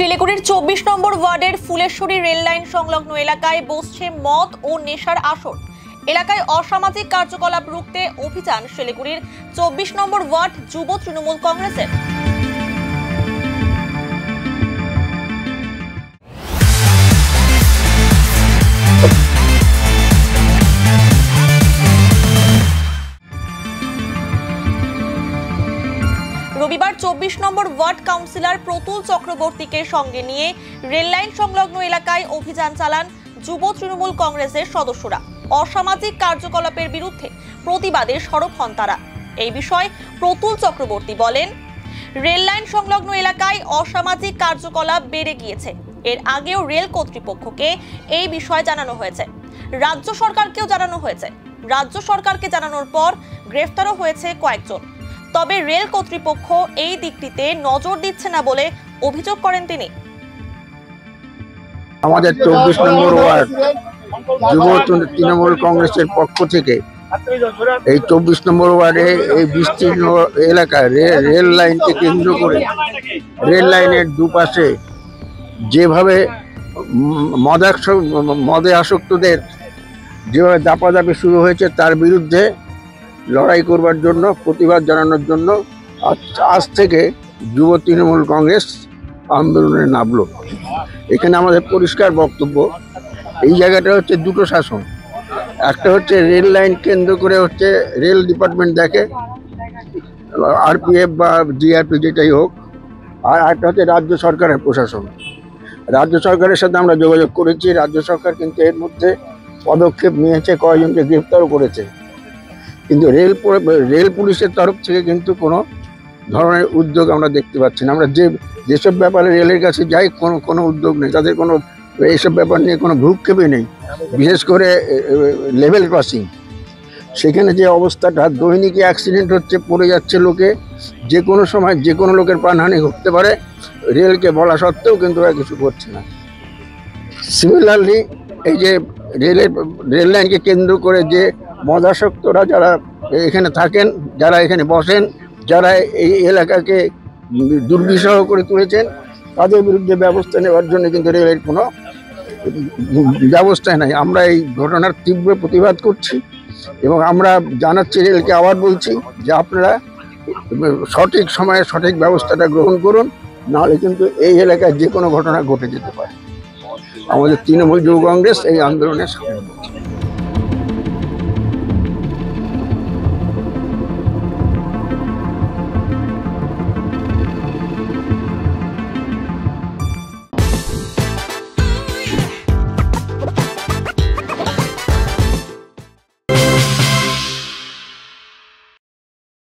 শিলিগুড়ির 24 নম্বর ওয়ার্ডের Phuleshwari rail line সংলগ্ন এলাকায় বসছে মদ ও নেশার আসর। এলাকায় অসামাজিক কার্যকলাপ রুখতে অভিযান শিলিগুড়ির 24 নম্বর ওয়ার্ড যুব তৃণমূল কংগ্রেসের। রবিবার 24 নম্বর ওয়ার্ড কাউন্সিলর প্রতুল চক্রবর্তীকে সঙ্গে নিয়ে রেল লাইন সংলগ্ন এলাকায় অভিযান চালান যুব তৃণমূল কংগ্রেসের সদস্যরা। অসামাজিক কার্যকলাপের বিরুদ্ধে প্রতিবাদে সরব হন তারা। এই বিষয়ে প্রতুল চক্রবর্তী বলেন, রেল লাইন সংলগ্ন এলাকায় অসামাজিক কার্যকলাপ বেড়ে গিয়েছে। এর আগেও রেল কর্তৃপক্ষকে এই বিষয়ে জানানো হয়েছে, রাজ্য সরকারকেও জানানো হয়েছে। রাজ্য সরকারকে জানানোর পর গ্রেফতারও হয়েছে কয়েকজন। তবে রেল কর্তৃপক্ষ এই দিকটিতে নজর দিচ্ছে না বলে অভিযোগ করেন তিনি। আমাদের 24 নম্বর ওয়ার্ড যুব তৃণমূল কংগ্রেসের পক্ষ থেকে এই 24 নম্বর ওয়ার্ডে এই বিস্তীর্ণ এলাকায় রেল লাইনকে কেন্দ্র করে রেল লাইনের দুপাশে যেভাবে মদে আসক্তদের যেভাবে দাপাদাপি শুরু হয়েছে তার বিরুদ্ধে লড়াই করবার জন্য, প্রতিবাদ জানানোর জন্য আজ থেকে যুব তৃণমূল কংগ্রেস আন্দোলনে নামলো। এখানে আমাদের পরিষ্কার বক্তব্য, এই জায়গাটা হচ্ছে দুটো শাসন। একটা হচ্ছে রেল লাইন কেন্দ্র করে হচ্ছে রেল ডিপার্টমেন্ট দেখে, আরপিএফ বা জিআরপি যেটাই হোক, আর একটা হচ্ছে রাজ্য সরকারের প্রশাসন। রাজ্য সরকারের সাথে আমরা যোগাযোগ করেছি, রাজ্য সরকার কিন্তু এর মধ্যে পদক্ষেপ নিয়েছে, কয়েকজনকে গ্রেফতারও করেছে। কিন্তু রেল পুলিশের তরফ থেকে কিন্তু কোনো ধরনের উদ্যোগ আমরা দেখতে পাচ্ছি না। আমরা যেসব ব্যাপারে রেলের কাছে যাই কোনো উদ্যোগ নেই, তাদের কোনো এইসব ব্যাপার নিয়ে কোনো ভ্রুক্ষেপই নেই। বিশেষ করে লেভেল ক্রসিং, সেখানে যে অবস্থাটা, দৈনিক অ্যাক্সিডেন্ট হচ্ছে, পড়ে যাচ্ছে লোকে, যে কোনো সময় যে কোনো লোকের প্রাণহানি ঘটতে পারে, রেলকে বলা সত্ত্বেও কিন্তু ওরা কিছু করছে না। সিমিলারলি এই যে রেল লাইনকে কেন্দ্র করে যে মদাসক্তরা যারা এখানে থাকেন, যারা এখানে বসেন, যারা এই এলাকাকে দুর্বিষহ করে তুলেছেন, তাদের বিরুদ্ধে ব্যবস্থা নেওয়ার জন্য কিন্তু রেলের কোনো ব্যবস্থা নাই। আমরা এই ঘটনার তীব্র প্রতিবাদ করছি এবং আমরা জানাচ্ছি রেলকে, আবার বলছি যে আপনারা সঠিক সময়ে সঠিক ব্যবস্থাটা গ্রহণ করুন, নাহলে কিন্তু এই এলাকায় যে কোনো ঘটনা ঘটে যেতে পারে। আমাদের তৃণমূল যুব কংগ্রেস এই আন্দোলনের সামনে।